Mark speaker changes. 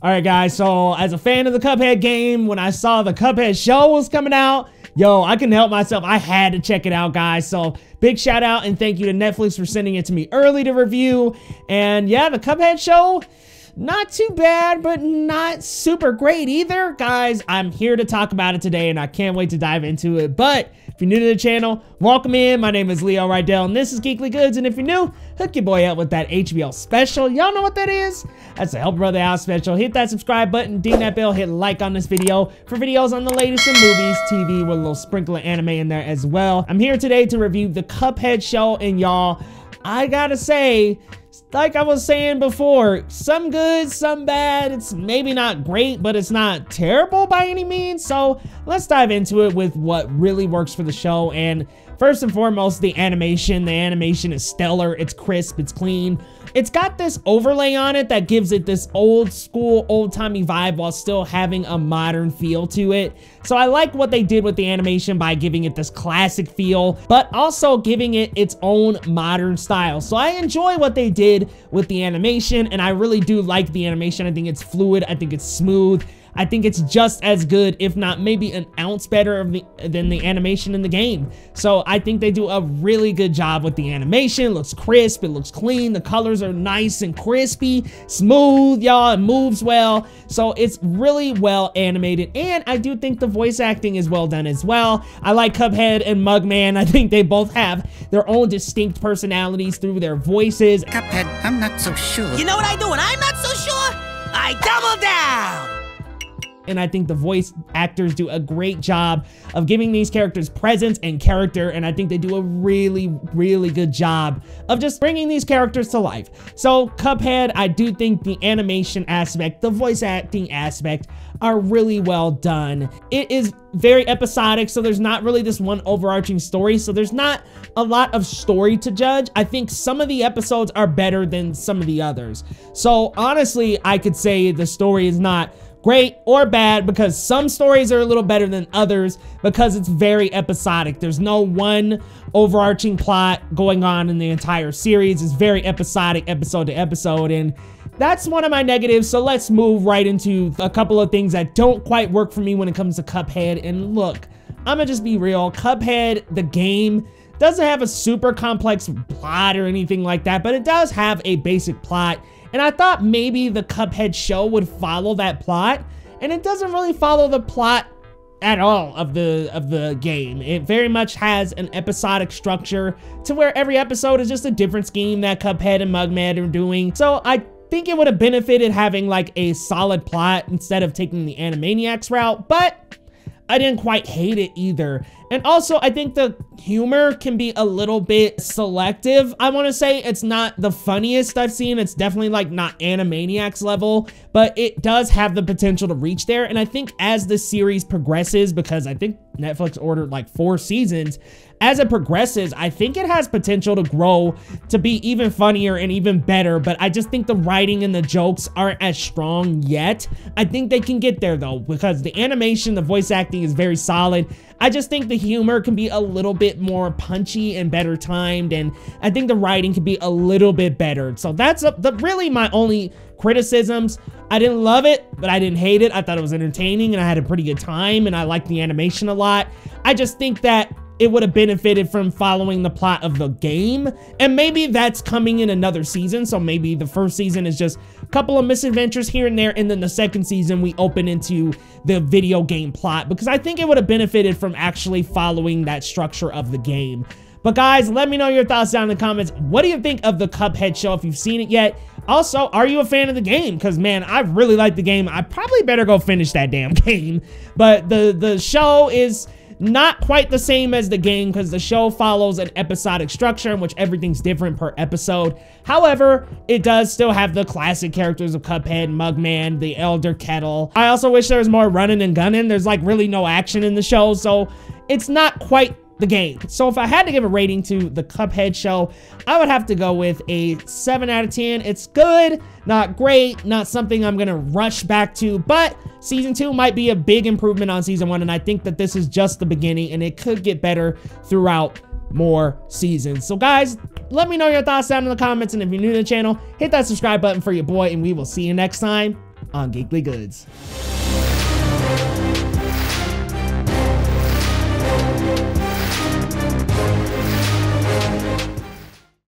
Speaker 1: All right, guys, so as a fan of the Cuphead game, when I saw the Cuphead show was coming out, yo, I couldn't help myself. I had to check it out, guys. So big shout out and thank you to Netflix for sending it to me early to review. And yeah, the Cuphead show, not too bad, but not super great either. Guys, I'm here to talk about it today and I can't wait to dive into it. But if you're new to the channel, welcome in. My name is Leo Rydell and this is Geekly Goods. And if you're new, hook your boy up with that HBO special. Y'all know what that is? That's the Help a Brother Out special. Hit that subscribe button, ding that bell, hit like on this video for videos on the latest in movies, TV, with a little sprinkle of anime in there as well. I'm here today to review the Cuphead show, and y'all, I gotta say, like I was saying before, some good, some bad. It's maybe not great, but it's not terrible by any means. So let's dive into it with what really works for the show. And first and foremost, the animation. The animation is stellar. It's crisp, it's clean. It's got this overlay on it that gives it this old school, old-timey vibe while still having a modern feel to it. So I like what they did with the animation by giving it this classic feel, but also giving it its own modern style. So I enjoy what they did with the animation, and I really do like the animation. I think it's fluid. I think it's smooth. I think it's just as good, if not maybe an ounce better than the animation in the game. So I think they do a really good job with the animation. It looks crisp, it looks clean, the colors are nice and crispy, smooth, y'all, it moves well. So it's really well animated, and I do think the voice acting is well done as well. I like Cuphead and Mugman. I think they both have their own distinct personalities through their voices.
Speaker 2: Cuphead, I'm not so sure.
Speaker 3: You know what I do when I'm not so sure? I double down!
Speaker 1: And I think the voice actors do a great job of giving these characters presence and character, and I think they do a really, really good job of just bringing these characters to life. So Cuphead, I do think the animation aspect, the voice acting aspect are really well done. It is very episodic, so there's not really this one overarching story, so there's not a lot of story to judge. I think some of the episodes are better than some of the others. So honestly, I could say the story is not great or bad, because some stories are a little better than others because it's very episodic. There's no one overarching plot going on in the entire series. It's very episodic, episode to episode, and that's one of my negatives. So let's move right into a couple of things that don't quite work for me when it comes to Cuphead. And look, I'm gonna just be real. Cuphead, the game, doesn't have a super complex plot or anything like that, but it does have a basic plot. And I thought maybe the Cuphead show would follow that plot, and it doesn't really follow the plot at all of the game. It very much has an episodic structure to where every episode is just a different scheme that Cuphead and Mugman are doing. So I think it would have benefited having like a solid plot instead of taking the Animaniacs route, but I didn't quite hate it either. And also, I think the humor can be a little bit selective. I want to say it's not the funniest I've seen. It's definitely like not Animaniacs level, but it does have the potential to reach there. And I think as the series progresses, because I think Netflix ordered like 4 seasons, as it progresses, I think it has potential to grow to be even funnier and even better, but I just think the writing and the jokes aren't as strong yet. I think they can get there though, because the animation, the voice acting is very solid. I just think the humor can be a little bit more punchy and better timed, and I think the writing can be a little bit better. So that's really my only criticisms. I didn't love it, but I didn't hate it. I thought it was entertaining and I had a pretty good time, and I liked the animation a lot. I just think that it would have benefited from following the plot of the game, and maybe that's coming in another season. So maybe the first season is just a couple of misadventures here and there, and then the second season we open into the video game plot, because I think it would have benefited from actually following that structure of the game. But guys, let me know your thoughts down in the comments. What do you think of the Cuphead show if you've seen it yet? Also, are you a fan of the game? Because man, I really like the game. I probably better go finish that damn game. But the show is not quite the same as the game, because the show follows an episodic structure in which everything's different per episode. However, it does still have the classic characters of Cuphead, Mugman, the Elder Kettle. I also wish there was more running and gunning. There's like really no action in the show, so it's not quite the game. So if I had to give a rating to the Cuphead show, I would have to go with a 7 out of 10. It's good, not great, not something I'm gonna rush back to, but season 2 might be a big improvement on season 1, and I think that this is just the beginning and it could get better throughout more seasons. So guys, let me know your thoughts down in the comments, and if you're new to the channel, hit that subscribe button for your boy, and we will see you next time. on Geekly Goods.